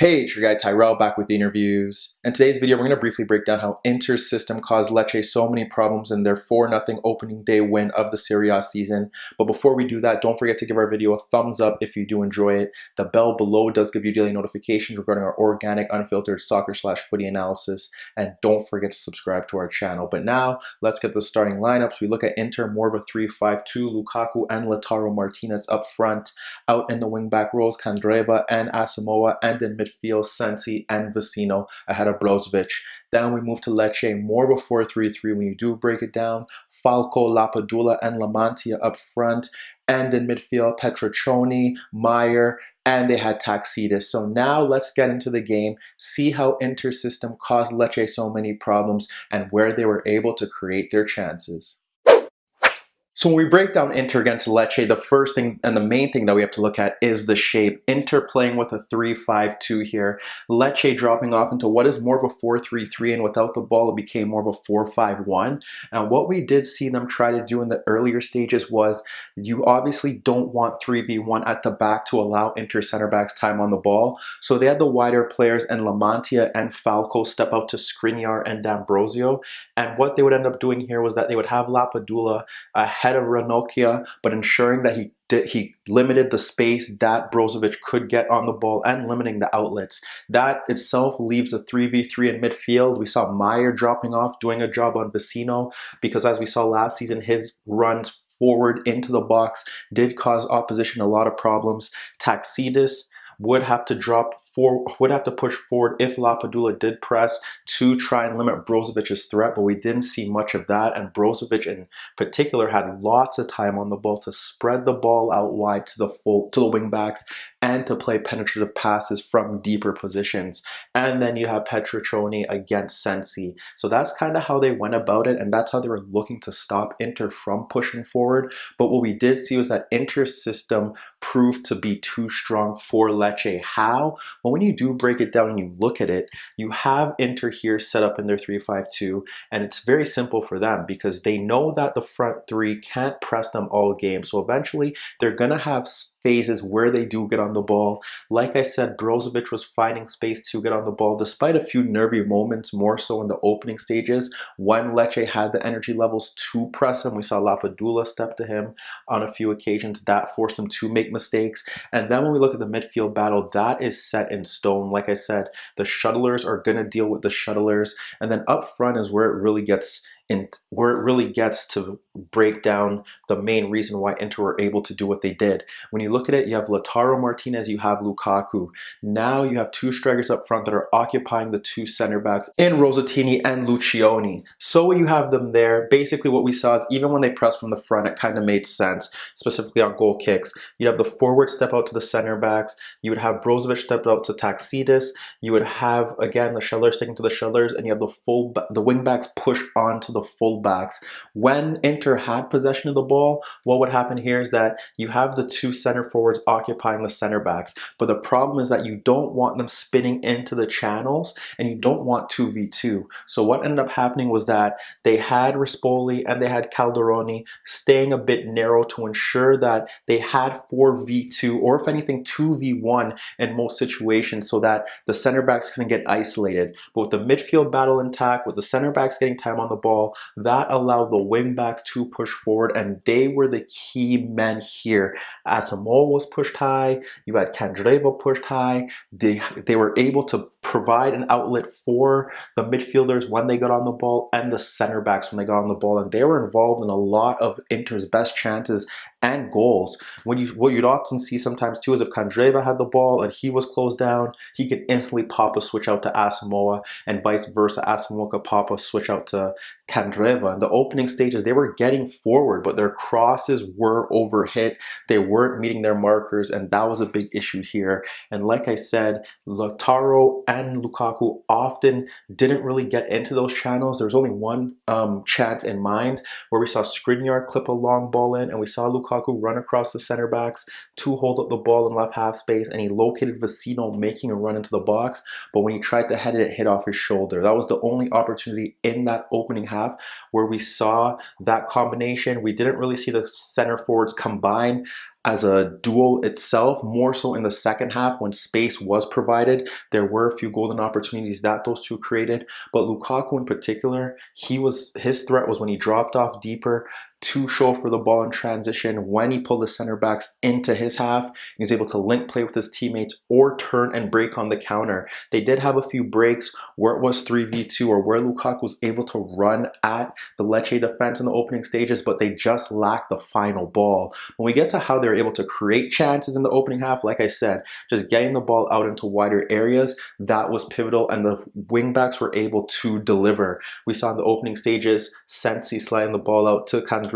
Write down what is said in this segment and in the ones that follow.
Hey, it's your guy Tyrrell back with the InnerViews. In today's video, we're going to briefly break down how Inter's system caused Lecce so many problems in their 4-0 opening day win of the Serie A season. But before we do that, don't forget to give our video a thumbs up if you do enjoy it. The bell below does give you daily notifications regarding our organic, unfiltered soccer/footy analysis. And don't forget to subscribe to our channel. But now, let's get the starting lineups. We look at Inter, more of a 3-5-2, Lukaku and Lautaro Martinez up front. Out in the wing-back roles, Candreva and Asamoah, and in midfield, Sensi and Vecino ahead of Brozovic. Then we move to Lecce, more of a 4-3-3 when you do break it down. Falco, Lapadula, and Lamantia up front. And in midfield, Petroccioni, Meyer, and they had Taxidis. So now let's get into the game, see how Inter's system caused Lecce so many problems, and where they were able to create their chances. So when we break down Inter against Lecce, the first thing and the main thing that we have to look at is the shape. Inter playing with a 3-5-2 here. Lecce dropping off into what is more of a 4-3-3, and without the ball, it became more of a 4-5-1. And what we did see them try to do in the earlier stages was you obviously don't want 3v1 at the back to allow Inter center backs time on the ball. So they had the wider players and Lamantia and Falco step out to Skriniar and D'Ambrosio. And what they would end up doing here was that they would have Lapadula ahead of Ranocchia, but ensuring that he limited the space that Brozovic could get on the ball and limiting the outlets. That itself leaves a 3v3 in midfield. We saw Meyer dropping off, doing a job on Vecino, because as we saw last season, his runs forward into the box did cause opposition a lot of problems. Taxidis would have to push forward if Lapadula did press to try and limit Brozovic's threat, but we didn't see much of that, and Brozovic in particular had lots of time on the ball to spread the ball out wide to the wing backs and to play penetrative passes from deeper positions. And then you have Petroccioni against Sensi. So that's kind of how they went about it, and that's how they were looking to stop Inter from pushing forward. But what we did see was that Inter's system proved to be too strong for Lecce. How? Well, when you do break it down and you look at it, you have Inter here set up in their 3-5-2, and it's very simple for them because they know that the front three can't press them all game. So eventually they're going to have phases where they do get on the ball. Like I said, Brozovic was finding space to get on the ball despite a few nervy moments, more so in the opening stages when Lecce had the energy levels to press him. We saw Lapadula step to him on a few occasions. That forced him to make mistakes. And then when we look at the midfield battle, that is set in stone. Like I said, the shuttlers are going to deal with the shuttlers, and then up front is where it really gets to break down the main reason why Inter were able to do what they did. When you look at it, you have Lautaro Martinez, you have Lukaku. Now you have two strikers up front that are occupying the two center backs in Rossettini and Lucioni. So when you have them there, basically what we saw is even when they pressed from the front, it kind of made sense, specifically on goal kicks. You have the forward step out to the center backs. You would have Brozovic step out to Taxidis. You would have, again, the shuttlers sticking to the shuttlers, and you have the wing backs push onto the fullbacks. When Inter had possession of the ball, what would happen here is that you have the two center forwards occupying the center backs, but the problem is that you don't want them spinning into the channels, and you don't want 2v2. So what ended up happening was that they had Rispoli and they had Calderoni staying a bit narrow to ensure that they had 4v2, or if anything 2v1 in most situations, so that the center backs couldn't get isolated. But with the midfield battle intact, with the center backs getting time on the ball, that allowed the wing backs to push forward, and they were the key men here. Asamoah was pushed high, you had Candreva pushed high. They were able to provide an outlet for the midfielders when they got on the ball and the center backs when they got on the ball, and they were involved in a lot of Inter's best chances and goals. What you'd often see sometimes too is if Candreva had the ball and he was closed down, he could instantly pop a switch out to Asamoah, and vice versa. Asamoah could pop a switch out to Candreva. In the opening stages, they were getting forward, but their crosses were overhit. They weren't meeting their markers, and that was a big issue here. And like I said, Lautaro and Lukaku often didn't really get into those channels. There was only one chance in mind where we saw Skriniar clip a long ball in, and we saw Lukaku run across the center backs to hold up the ball in left half space, and he located Vecino making a run into the box, but when he tried to head it, it hit off his shoulder. That was the only opportunity in that opening half where we saw that combination. We didn't really see the center forwards combine as a duo itself, more so in the second half when space was provided. There were a few golden opportunities that those two created, but Lukaku in particular, his threat was when he dropped off deeper to show for the ball in transition, when he pulled the center backs into his half. He was able to link play with his teammates or turn and break on the counter. They did have a few breaks where it was 3v2 or where Lukaku was able to run at the Lecce defense in the opening stages, but they just lacked the final ball. When we get to how they're able to create chances in the opening half, like I said, just getting the ball out into wider areas, that was pivotal, and the wingbacks were able to deliver. We saw in the opening stages, Sensi sliding the ball out to Candreva,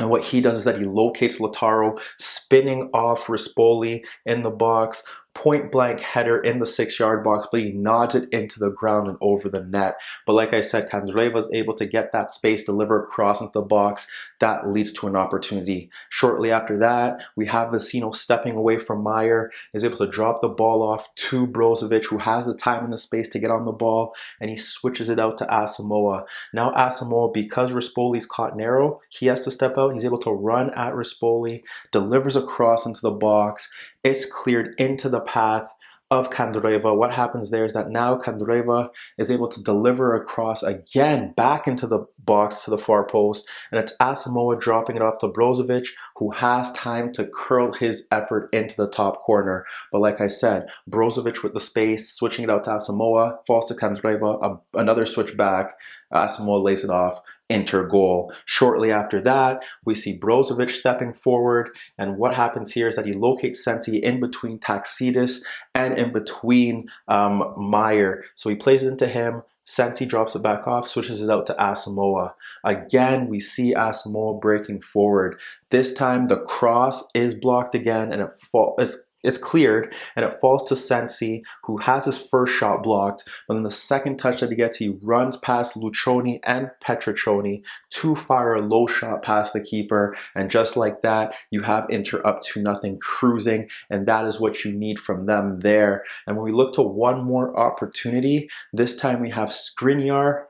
and what he does is that he locates Lautaro, spinning off Rispoli in the box, point blank header in the 6-yard box, but he nods it into the ground and over the net. But like I said, Candreva is able to get that space, deliver across into the box. That leads to an opportunity. Shortly after that, we have Vecino stepping away from Meyer, is able to drop the ball off to Brozovic, who has the time and the space to get on the ball, and he switches it out to Asamoah. Now Asamoah, because Rispoli's caught narrow, he has to step out. He's able to run at Rispoli, delivers a cross into the box. It's cleared into the path of Candreva. What happens there is that now Candreva is able to deliver a cross again back into the box to the far post, and it's Asamoah dropping it off to Brozovic, who has time to curl his effort into the top corner. But like I said, Brozovic with the space, switching it out to Asamoah, falls to Candreva, another switch back, Asamoah lays it off, Inter goal. Shortly after that, we see Brozovic stepping forward, and what happens here is that he locates Sensi in between Taxidis and in between Meyer. So he plays it into him. Sensi drops it back off, switches it out to Asamoah. Again, we see Asamoah breaking forward. This time, the cross is blocked again, and it's cleared, and it falls to Sensi, who has his first shot blocked. But then the second touch that he gets, he runs past Lucioni and Petriccioni to fire a low shot past the keeper. And just like that, you have Inter up 2-0 cruising, and that is what you need from them there. And when we look to one more opportunity, this time we have Skriniar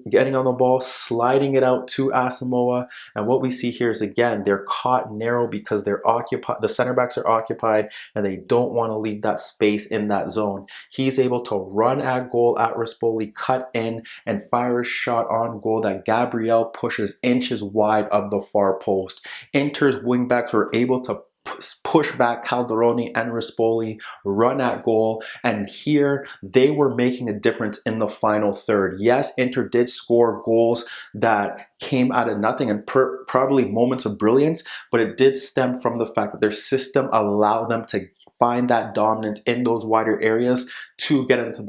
getting on the ball, sliding it out to Asamoah, and what we see here is again they're caught narrow because they're occupied. The center backs are occupied, and they don't want to leave that space in that zone. He's able to run at goal at Rispoli, cut in, and fire a shot on goal that Gabriel pushes inches wide of the far post. Inter's wingbacks were able to push back Calderoni and Rispoli, run at goal, and here they were making a difference in the final third. Yes, Inter did score goals that came out of nothing and probably moments of brilliance, but it did stem from the fact that their system allowed them to find that dominance in those wider areas to get into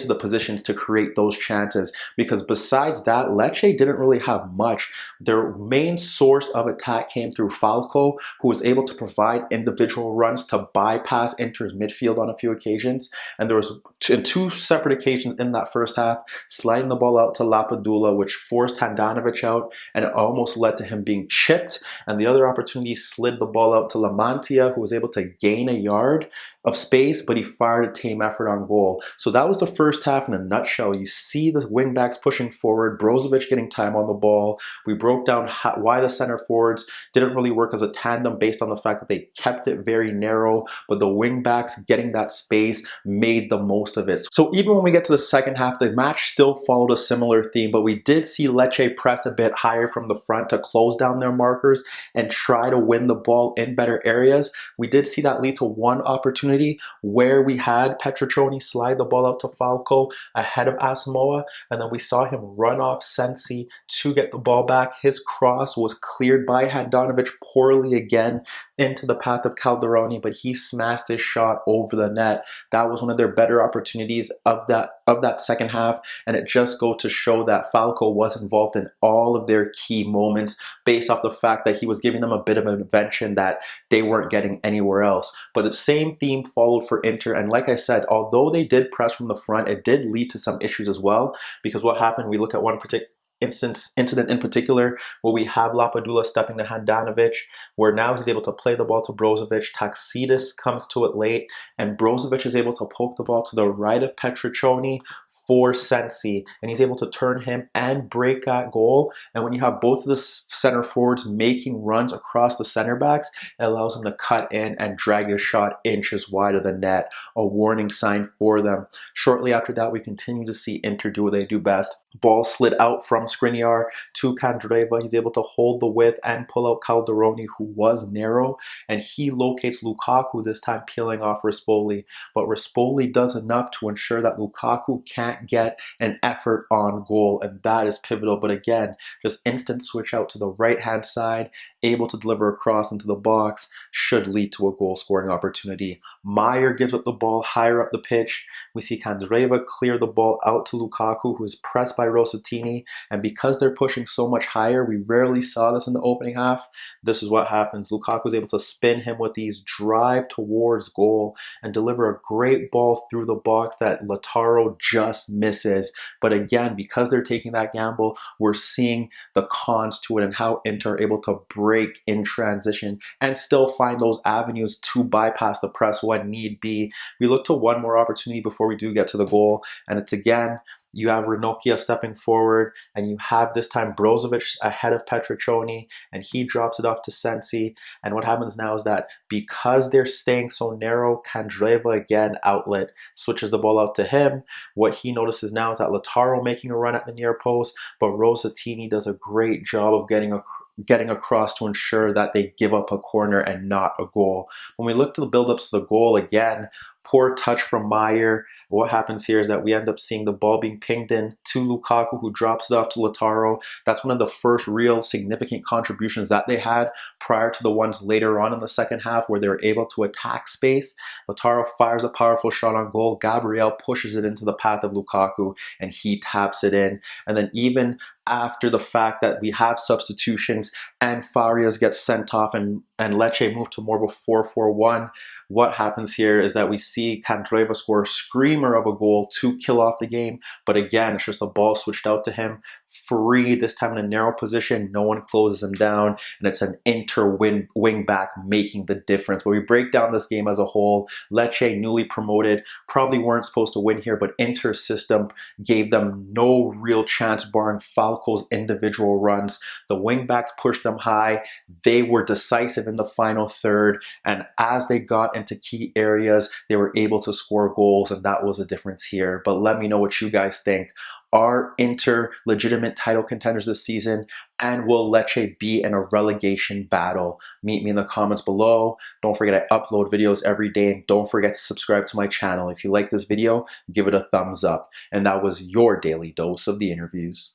the positions to create those chances. Because besides that, Lecce didn't really have much. Their main source of attack came through Falco, who was able to provide individual runs to bypass Inter's midfield on a few occasions. And there was two separate occasions in that first half, sliding the ball out to Lapadula, which forced Handanovic out, and it almost led to him being chipped. And the other opportunity slid the ball out to Lamantia, who was able to gain a yard of space, but he fired a tame effort on goal. So that was the first half in a nutshell. You see the wingbacks pushing forward, Brozovic getting time on the ball. We broke down why the center forwards didn't really work as a tandem based on the fact that they kept it very narrow, but the wingbacks getting that space made the most of it. So even when we get to the second half, the match still followed a similar theme, but we did see Lecce press a bit higher from the front to close down their markers and try to win the ball in better areas. We did see that lead to one opportunity where we had Petriccioni slide the ball out to Falco ahead of Asamoah, and then we saw him run off Sensi to get the ball back. His cross was cleared by Handanovic poorly again into the path of Calderoni, but he smashed his shot over the net. That was one of their better opportunities of that second half, and it just goes to show that Falco was involved in all of their key moments based off the fact that he was giving them a bit of an invention that they weren't getting anywhere else. But the same theme followed for Inter, and like I said, although they did press from the front, it did lead to some issues as well, because what happened, we look at one particular incident in particular where we have Lapadula stepping to Handanovic, where now he's able to play the ball to Brozovic. Taxidis comes to it late, and Brozovic is able to poke the ball to the right of Petriccioni for Sensi, and he's able to turn him and break that goal. And when you have both of the center forwards making runs across the center backs, it allows them to cut in and drag a shot inches wide of the net, a warning sign for them. Shortly after that, we continue to see Inter do what they do best. Ball slid out from Skriniar to Candreva. He's able to hold the width and pull out Calderoni, who was narrow, and he locates Lukaku, this time peeling off Rispoli. But Rispoli does enough to ensure that Lukaku can't get an effort on goal, and that is pivotal. But again, just instant switch out to the right-hand side, able to deliver a cross into the box, should lead to a goal-scoring opportunity. Meyer gives up the ball higher up the pitch. We see Candreva clear the ball out to Lukaku, who is pressed by Rossettini, and because they're pushing so much higher, we rarely saw this in the opening half. This is what happens. Lukaku is able to spin him with these drive towards goal and deliver a great ball through the box that Lautaro just misses. But again, because they're taking that gamble, we're seeing the cons to it and how Inter are able to break in transition and still find those avenues to bypass the press when need be. We look to one more opportunity before we do get to the goal, and it's again, you have Ranocchia stepping forward, and you have this time Brozovic ahead of Petriccioni, and he drops it off to Sensi. And what happens now is that because they're staying so narrow, Candreva again outlet switches the ball out to him. What he notices now is that Lautaro making a run at the near post, but Rossettini does a great job of getting across to ensure that they give up a corner and not a goal. When we look to the build-ups to the goal, again, poor touch from Meyer. What happens here is that we end up seeing the ball being pinged in to Lukaku, who drops it off to Lautaro. That's one of the first real significant contributions that they had prior to the ones later on in the second half where they were able to attack space. Lautaro fires a powerful shot on goal. Gabriel pushes it into the path of Lukaku, and he taps it in. And then even after the fact that we have substitutions and Farias gets sent off and Lecce move to more of a 4-4-1, what happens here is that we see Candreva score a screamer of a goal to kill off the game. But again, it's just the ball switched out to him. Free, this time in a narrow position. No one closes him down. And it's an Inter wing back making the difference. But we break down this game as a whole. Lecce, newly promoted, probably weren't supposed to win here, but Inter's system gave them no real chance barring Falco's individual runs. The wing backs pushed them high. They were decisive in the final third. And as they got into key areas, they were able to score goals, and that was a difference here. But let me know what you guys think. Are Inter legitimate title contenders this season? And will Lecce be in a relegation battle? Meet me in the comments below. Don't forget I upload videos every day, and don't forget to subscribe to my channel. If you like this video, give it a thumbs up. And that was your daily dose of the interviews.